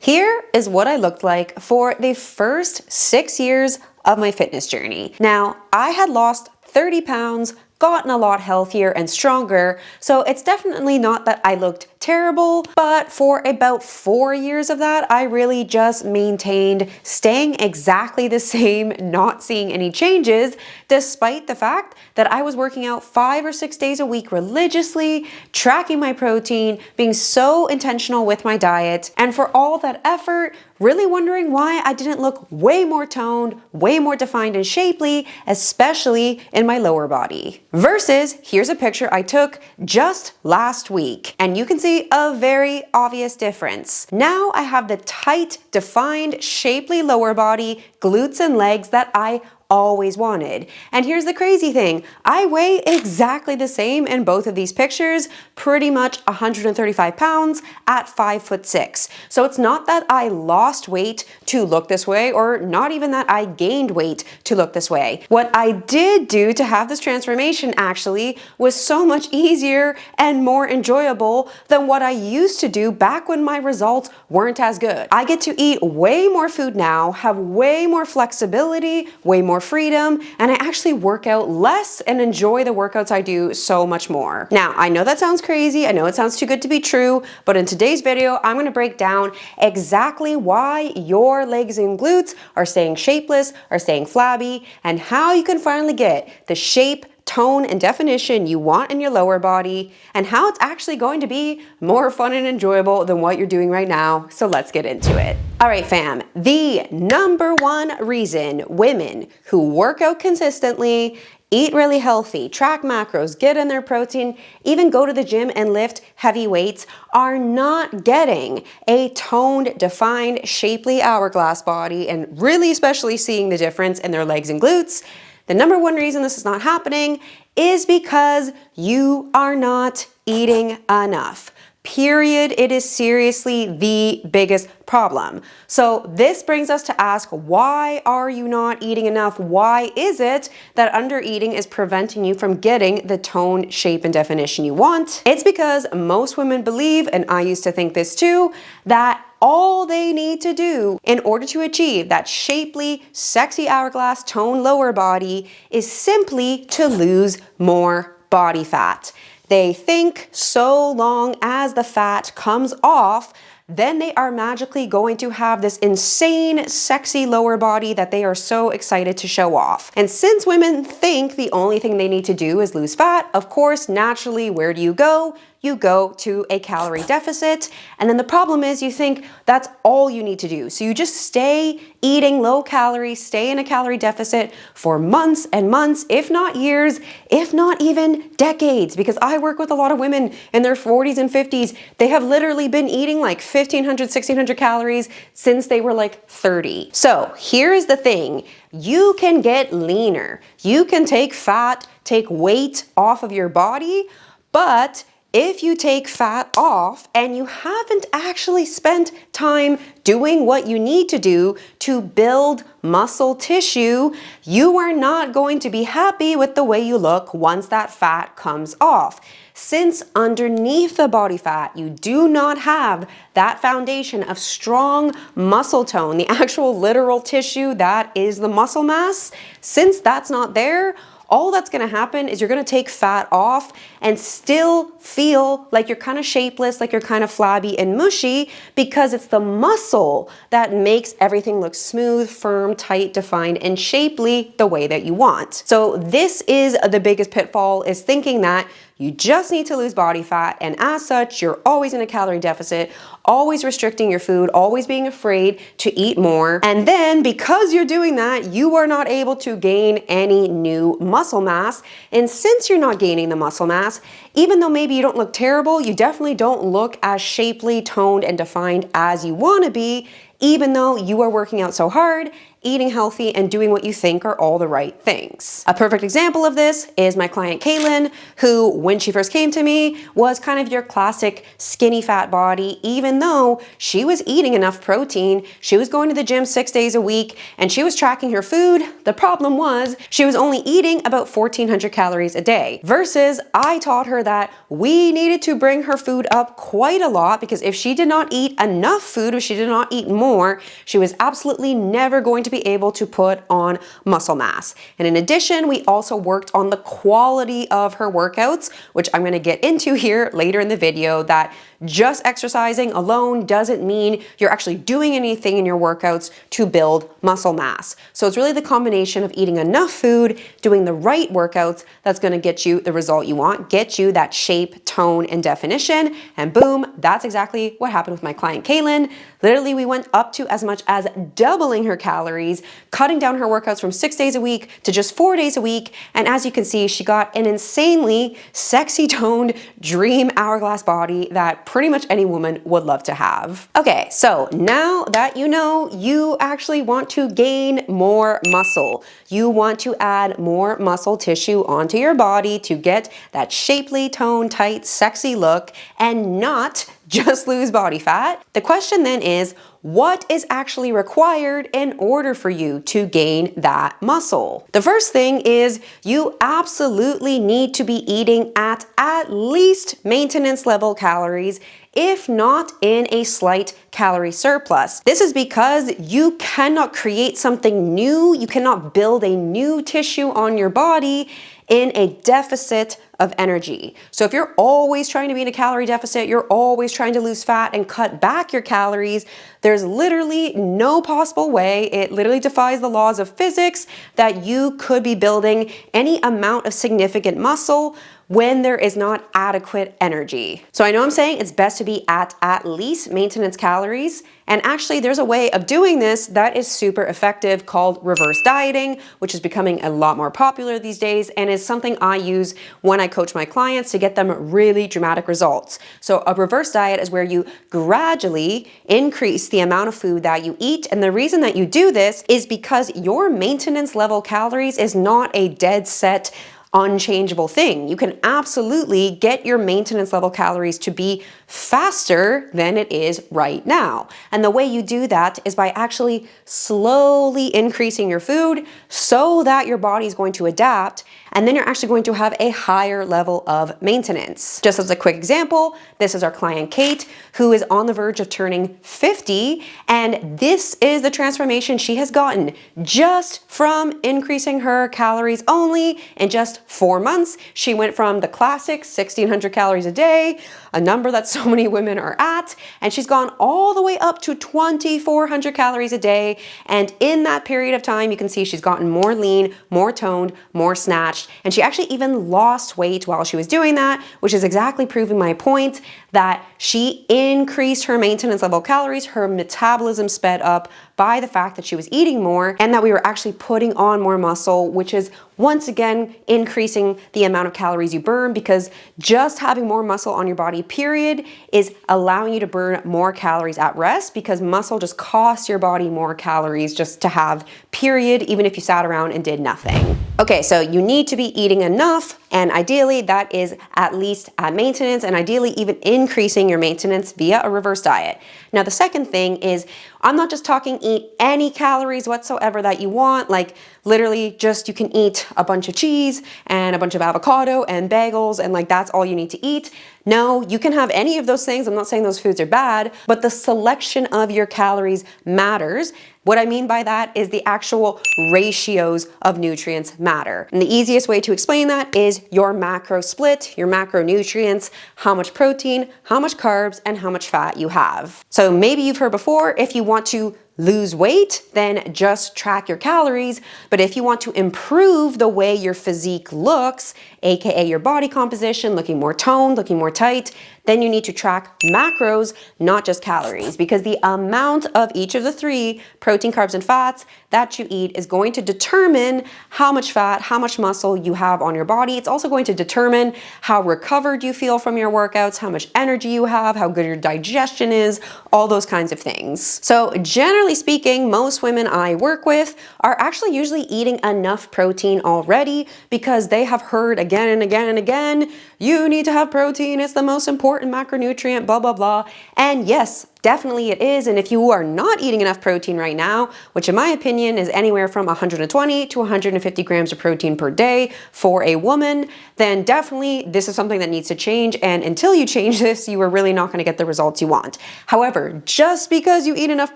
Here is what I looked like for the first 6 years of my fitness journey. Now, I had lost 30 pounds, gotten a lot healthier and stronger, so it's definitely not that I looked terrible, but for about 4 years of that, I really just maintained staying exactly the same, not seeing any changes, despite the fact that I was working out 5 or 6 days a week religiously, tracking my protein, being so intentional with my diet, and for all that effort, really wondering why I didn't look way more toned, way more defined and shapely, especially in my lower body. Versus, here's a picture I took just last week, and you can see a very obvious difference. Now I have the tight, defined, shapely lower body, glutes and legs that I always wanted. And here's the crazy thing, I weigh exactly the same in both of these pictures, pretty much 135 pounds at 5'6". So it's not that I lost weight to look this way, or not even that I gained weight to look this way. What I did do to have this transformation actually was so much easier and more enjoyable than what I used to do back when my results weren't as good. I get to eat way more food now, have way more flexibility, way more freedom, and I actually work out less and enjoy the workouts I do so much more. Now, I know that sounds crazy, I know it sounds too good to be true, but in today's video, I'm gonna break down exactly why your legs and glutes are staying shapeless, are staying flabby, and how you can finally get the shape, tone, and definition you want in your lower body, and how it's actually going to be more fun and enjoyable than what you're doing right now. So let's get into it. All right, fam, the number one reason women who work out consistently, eat really healthy, track macros, get in their protein, even go to the gym and lift heavy weights are not getting a toned, defined, shapely hourglass body, and really especially seeing the difference in their legs and glutes. The number one reason this is not happening is because you are not eating enough. Period. It is seriously the biggest problem. So this brings us to ask, why are you not eating enough? Why is it that undereating is preventing you from getting the tone, shape, and definition you want? It's because most women believe, and I used to think this too, that all they need to do in order to achieve that shapely, sexy hourglass tone lower body is simply to lose more body fat. They think so long as the fat comes off, then they are magically going to have this insane, sexy lower body that they are so excited to show off. And since women think the only thing they need to do is lose fat, of course, naturally, where do you go? You go to a calorie deficit. And then the problem is you think that's all you need to do. So you just stay eating low calories, stay in a calorie deficit for months and months, if not years, if not even decades. Because I work with a lot of women in their 40s and 50s. They have literally been eating like 1,500, 1,600 calories since they were like 30. So here's the thing. You can get leaner. You can take fat, take weight off of your body, but if you take fat off and you haven't actually spent time doing what you need to do to build muscle tissue, you are not going to be happy with the way you look once that fat comes off. Since underneath the body fat, you do not have that foundation of strong muscle tone, the actual literal tissue that is the muscle mass, since that's not there, all that's gonna happen is you're gonna take fat off and still feel like you're kind of shapeless, like you're kind of flabby and mushy, because it's the muscle that makes everything look smooth, firm, tight, defined, and shapely the way that you want. So this is the biggest pitfall, is thinking that you just need to lose body fat, and as such, you're always in a calorie deficit, always restricting your food, always being afraid to eat more. And then because you're doing that, you are not able to gain any new muscle mass. And since you're not gaining the muscle mass, even though maybe you don't look terrible, you definitely don't look as shapely, toned, and defined as you want to be. even though you are working out so hard, eating healthy, and doing what you think are all the right things. A perfect example of this is my client Caitlin, who when she first came to me was kind of your classic skinny fat body, even though she was eating enough protein, she was going to the gym 6 days a week, and she was tracking her food. The problem was she was only eating about 1,400 calories a day, versus I taught her that we needed to bring her food up quite a lot, because if she did not eat enough food, if she did not eat more, she was absolutely never going to be able to put on muscle mass. And in addition, we also worked on the quality of her workouts, which I'm going to get into here later in the video, that just exercising alone doesn't mean you're actually doing anything in your workouts to build muscle mass. So it's really the combination of eating enough food, doing the right workouts, that's going to get you the result you want, get you that shape, tone, and definition. And boom, that's exactly what happened with my client Caitlin. Literally, we went up to as much as doubling her calories, cutting down her workouts from 6 days a week to just 4 days a week. And as you can see, she got an insanely sexy toned dream hourglass body that pretty much any woman would love to have. Okay, so now that you know you actually want to gain more muscle, you want to add more muscle tissue onto your body to get that shapely, toned, tight, sexy look and not just lose body fat. The question then is, what is actually required in order for you to gain that muscle? The first thing is you absolutely need to be eating at least maintenance level calories, if not in a slight calorie surplus. This is because you cannot create something new, you cannot build a new tissue on your body in a deficit of energy. So if you're always trying to be in a calorie deficit, you're always trying to lose fat and cut back your calories, there's literally no possible way, it literally defies the laws of physics, that you could be building any amount of significant muscle when there is not adequate energy. So I know I'm saying it's best to be at least maintenance calories, and actually there's a way of doing this that is super effective called reverse dieting, which is becoming a lot more popular these days and is something I use when I coach my clients to get them really dramatic results. So a reverse diet is where you gradually increase the amount of food that you eat, and the reason that you do this is because your maintenance level calories is not a dead set unchangeable thing. You can absolutely get your maintenance level calories to be faster than it is right now. And the way you do that is by actually slowly increasing your food so that your body is going to adapt, and then you're actually going to have a higher level of maintenance. Just as a quick example, this is our client Kate, who is on the verge of turning 50, and this is the transformation she has gotten just from increasing her calories only in just 4 months. She went from the classic 1,600 calories a day, a number that so many women are at, and she's gone all the way up to 2,400 calories a day. And in that period of time, you can see she's gotten more lean, more toned, more snatched, and she actually even lost weight while she was doing that, which is exactly proving my point that she increased her maintenance level calories, her metabolism sped up by the fact that she was eating more, and that we were actually putting on more muscle, which is once again increasing the amount of calories you burn, because just having more muscle on your body, period, is allowing you to burn more calories at rest, because muscle just costs your body more calories just to have, period, even if you sat around and did nothing. Okay, so you need to be eating enough, and ideally that is at least at maintenance, and ideally even increasing your maintenance via a reverse diet. Now the second thing is, I'm not just talking eat any calories whatsoever that you want, like literally just you can eat a bunch of cheese and a bunch of avocado and bagels and like that's all you need to eat. No, you can have any of those things. I'm not saying those foods are bad, but the selection of your calories matters. What I mean by that is the actual ratios of nutrients matter. And the easiest way to explain that is your macro split, your macronutrients, how much protein, how much carbs, and how much fat you have. So maybe you've heard before, if you want to lose weight, then just track your calories. But if you want to improve the way your physique looks, aka your body composition, looking more toned, looking more tight, then you need to track macros, not just calories, because the amount of each of the three, protein, carbs, and fats, that you eat is going to determine how much fat, how much muscle you have on your body. It's also going to determine how recovered you feel from your workouts, how much energy you have, how good your digestion is, all those kinds of things. So generally speaking, most women I work with are actually usually eating enough protein already because they have heard again and again and again, you need to have protein, it's the most important macronutrient, blah, blah, blah. And yes, definitely it is. And if you are not eating enough protein right now, which in my opinion is anywhere from 120 to 150 grams of protein per day for a woman, then definitely this is something that needs to change. And until you change this, you are really not going to get the results you want. However, just because you eat enough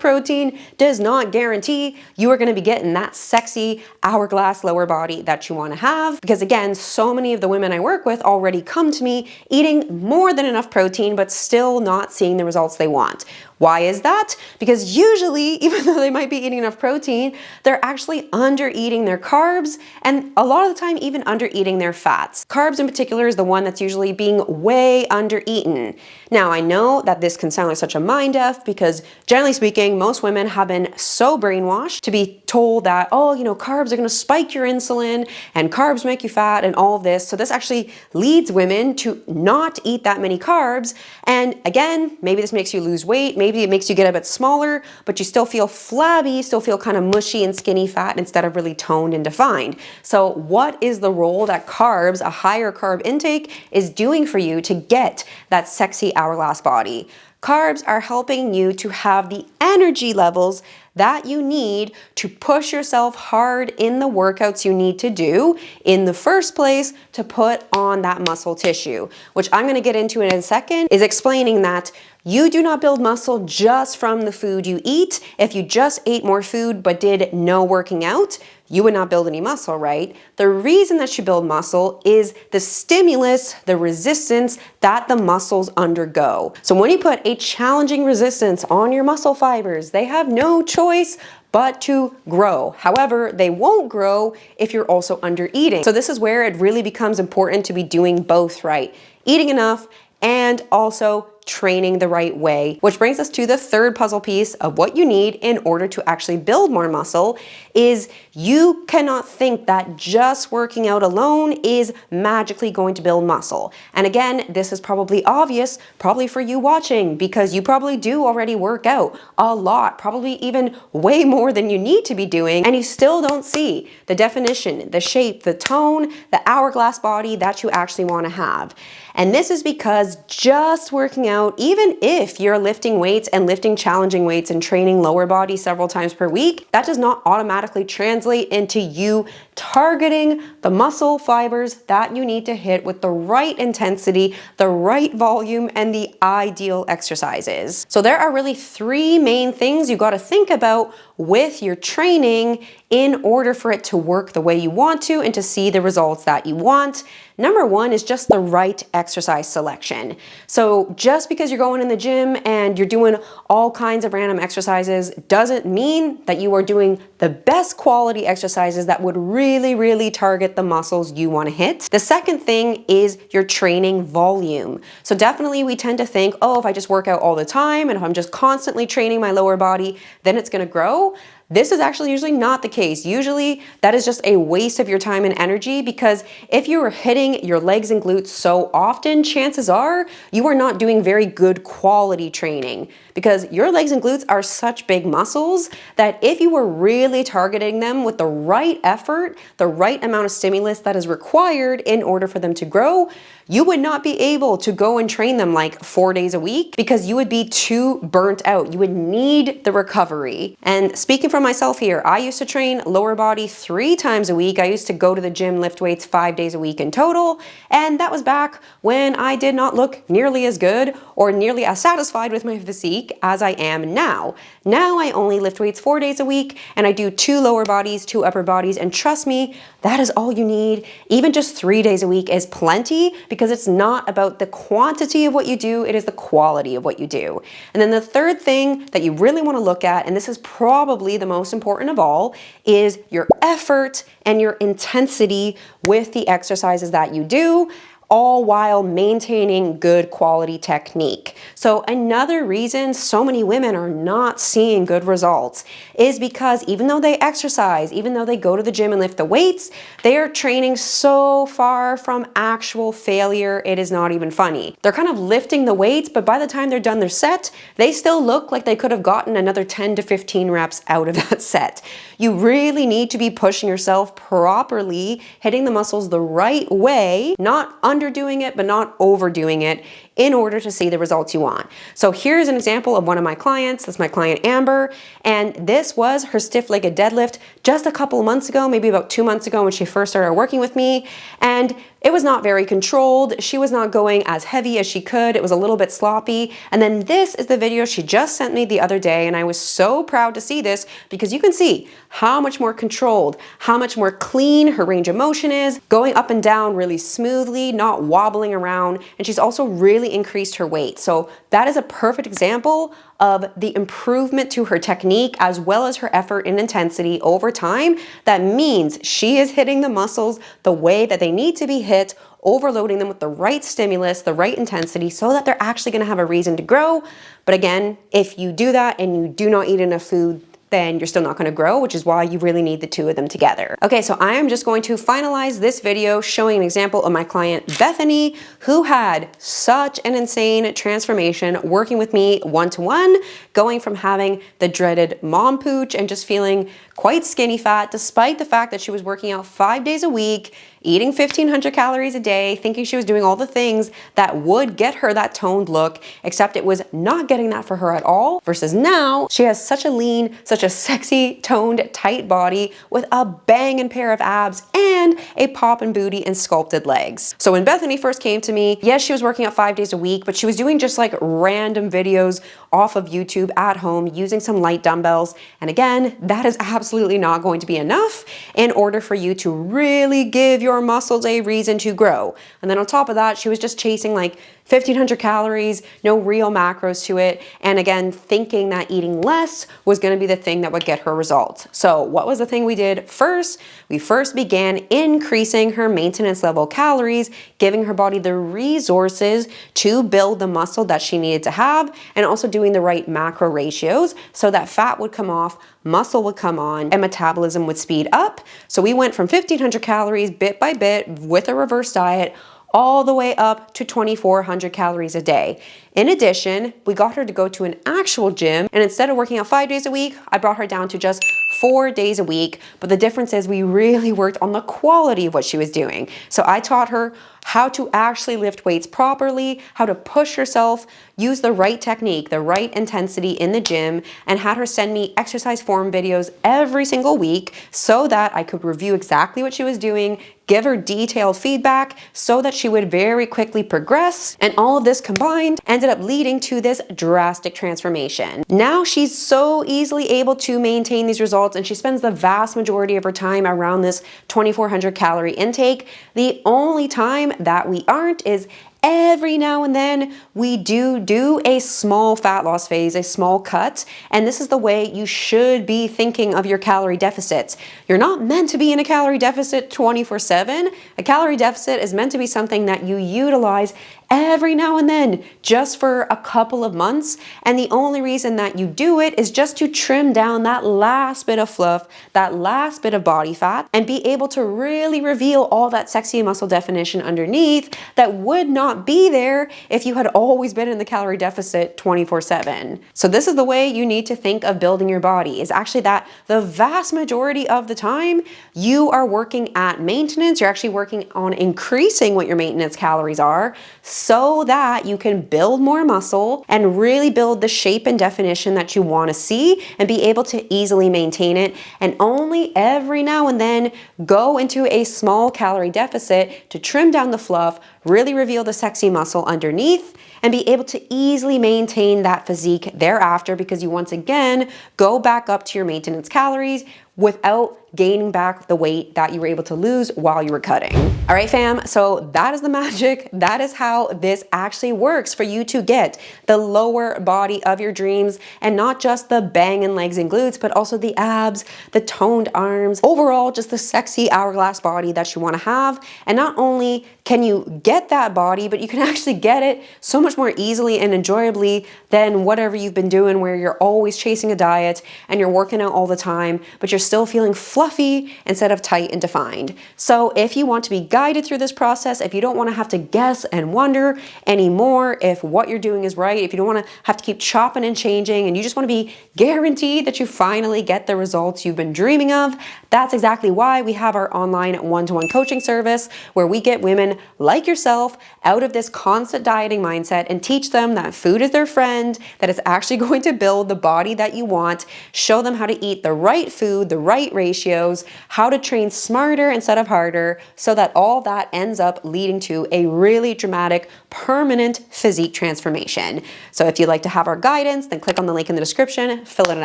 protein does not guarantee you are going to be getting that sexy hourglass lower body that you want to have. Because again, so many of the women I work with already come to me eating more than enough protein, but still not seeing the results they want. Why is that? Because usually, even though they might be eating enough protein, they're actually under eating their carbs and a lot of the time even under eating their fats. Carbs in particular is the one that's usually being way under eaten. Now, I know that this can sound like such a mind F because generally speaking, most women have been so brainwashed to be told that, oh, you know, carbs are going to spike your insulin and carbs make you fat and all of this. So this actually leads women to not eat that many carbs. And again, maybe this makes you lose weight. Maybe it makes you get a bit smaller, but you still feel flabby, still feel kind of mushy and skinny fat instead of really toned and defined. So what is the role that carbs, a higher carb intake, is doing for you to get that sexy hourglass body? Carbs are helping you to have the energy levels that you need to push yourself hard in the workouts you need to do in the first place to put on that muscle tissue, which I'm going to get into in a second, is explaining that you do not build muscle just from the food you eat. If you just ate more food but did no working out, you would not build any muscle, right? The reason that you build muscle is the stimulus, the resistance that the muscles undergo. So when you put a challenging resistance on your muscle fibers, they have no choice but to grow. However, they won't grow if you're also under eating. So this is where it really becomes important to be doing both right. Eating enough and also training the right way, which brings us to the third puzzle piece of what you need in order to actually build more muscle is you cannot think that just working out alone is magically going to build muscle. And again, this is probably obvious, probably for you watching, because you probably do already work out a lot, probably even way more than you need to be doing, and you still don't see the definition, the shape, the tone, the hourglass body that you actually want to have. And this is because just working out, even if you're lifting weights and lifting challenging weights and training lower body several times per week, that does not automatically translate into you targeting the muscle fibers that you need to hit with the right intensity, the right volume, and the ideal exercises. So there are really three main things you got to think about with your training in order for it to work the way you want to and to see the results that you want. Number one is just the right exercise selection. So just because you're going in the gym and you're doing all kinds of random exercises doesn't mean that you are doing the best quality exercises that would really target the muscles you want to hit. The second thing is your training volume. So definitely we tend to think, oh, if I just work out all the time and if I'm just constantly training my lower body, then it's going to grow. This is actually usually not the case. Usually that is just a waste of your time and energy because if you are hitting your legs and glutes so often, chances are you are not doing very good quality training because your legs and glutes are such big muscles that if you were really targeting them with the right effort, the right amount of stimulus that is required in order for them to grow, you would not be able to go and train them like 4 days a week because you would be too burnt out. You would need the recovery. And speaking for myself here, I used to train lower body 3 times a week. I used to go to the gym, lift weights 5 days a week in total. And that was back when I did not look nearly as good or nearly as satisfied with my physique as I am now. Now I only lift weights 4 days a week and I do 2 lower bodies, 2 upper bodies. And trust me, that is all you need. Even just 3 days a week is plenty because it's not about the quantity of what you do, it is the quality of what you do. And then the third thing that you really want to look at, and this is probably the most important of all, is your effort and your intensity with the exercises that you do. all while maintaining good quality technique. So another reason so many women are not seeing good results is because even though they exercise, even though they go to the gym and lift the weights, they are training so far from actual failure, it is not even funny. They're kind of lifting the weights, but by the time they're done their set, they still look like they could have gotten another 10 to 15 reps out of that set. You really need to be pushing yourself properly, hitting the muscles the right way, not underdoing it, but not overdoing it, in order to see the results you want. So here's an example of one of my clients. That's my client Amber, and this was her stiff-legged deadlift just a couple of months ago, maybe about 2 months ago when she first started working with me, and it was not very controlled. She was not going as heavy as she could. It was a little bit sloppy. And then this is the video she just sent me the other day, and I was so proud to see this because you can see how much more controlled, how much more clean her range of motion is, going up and down really smoothly, not wobbling around, and she's also really increased her weight. So that is a perfect example of the improvement to her technique as well as her effort and intensity over time. That means she is hitting the muscles the way that they need to be hit, overloading them with the right stimulus, the right intensity, so that they're actually gonna have a reason to grow. But again, if you do that and you do not eat enough food, then you're still not going to grow, which is why you really need the two of them together. Okay, so I am just going to finalize this video showing an example of my client Bethany, who had such an insane transformation working with me one-to-one, going from having the dreaded mom pooch and just feeling quite skinny fat, despite the fact that she was working out 5 days a week, eating 1,500 calories a day, thinking she was doing all the things that would get her that toned look, except it was not getting that for her at all, versus now she has such a lean, such a sexy, toned, tight body with a banging pair of abs and a poppin' booty and sculpted legs. So when Bethany first came to me, yes, she was working out 5 days a week, but she was doing just like random videos off of YouTube at home using some light dumbbells. And again, that is absolutely not going to be enough in order for you to really give your muscles a reason to grow. And then on top of that, she was just chasing like 1,500 calories, no real macros to it. And again, thinking that eating less was going to be the thing that would get her results. So what was the thing we did first? We first began increasing her maintenance level calories, giving her body the resources to build the muscle that she needed to have, and also doing the right macro ratios so that fat would come off, muscle would come on, and metabolism would speed up. So we went from 1,500 calories bit by bit with a reverse diet all the way up to 2,400 calories a day. In addition, we got her to go to an actual gym, and instead of working out 5 days a week, I brought her down to just 4 days a week. But the difference is we really worked on the quality of what she was doing. So I taught her how to actually lift weights properly, how to push herself, use the right technique, the right intensity in the gym, and had her send me exercise form videos every single week so that I could review exactly what she was doing, give her detailed feedback so that she would very quickly progress. And all of this combined ended up leading to this drastic transformation. Now she's so easily able to maintain these results, and she spends the vast majority of her time around this 2,400 calorie intake. The only time that we aren't is every now and then we do a small fat loss phase, a small cut, and this is the way you should be thinking of your calorie deficits. You're not meant to be in a calorie deficit 24/7. A calorie deficit is meant to be something that you utilize every now and then, just for a couple of months. And the only reason that you do it is just to trim down that last bit of fluff, that last bit of body fat, and be able to really reveal all that sexy muscle definition underneath that would not be there if you had always been in the calorie deficit 24/7. So this is the way you need to think of building your body, is actually that the vast majority of the time you are working at maintenance. You're actually working on increasing what your maintenance calories are, so that you can build more muscle and really build the shape and definition that you want to see and be able to easily maintain it. And only every now and then go into a small calorie deficit to trim down the fluff, really reveal the sexy muscle underneath, and be able to easily maintain that physique thereafter, because you once again go back up to your maintenance calories without gaining back the weight that you were able to lose while you were cutting. All right, fam, so that is the magic. That is how this actually works for you to get the lower body of your dreams, and not just the banging legs and glutes, but also the abs, the toned arms, overall just the sexy hourglass body that you want to have. And not only can you get that body, but you can actually get it so much more easily and enjoyably than whatever you've been doing, where you're always chasing a diet and you're working out all the time, but you're still feeling fluffy instead of tight and defined. So if you want to be guided through this process, if you don't want to have to guess and wonder anymore if what you're doing is right, if you don't want to have to keep chopping and changing, and you just want to be guaranteed that you finally get the results you've been dreaming of, that's exactly why we have our online one-to-one coaching service, where we get women like yourself out of this constant dieting mindset and teach them that food is their friend, that it's actually going to build the body that you want, show them how to eat the right food, the right ratios, how to train smarter instead of harder, so that all that ends up leading to a really dramatic, permanent physique transformation. So if you'd like to have our guidance, then click on the link in the description, fill in an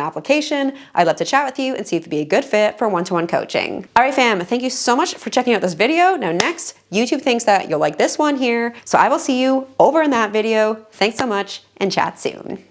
application. I'd love to chat with you and see if you'd be a good fit for one-to-one coaching. All right, fam, thank you so much for checking out this video. Now next, YouTube thinks that you'll like this one here, so I will see you over in that video. Thanks so much, and chat soon.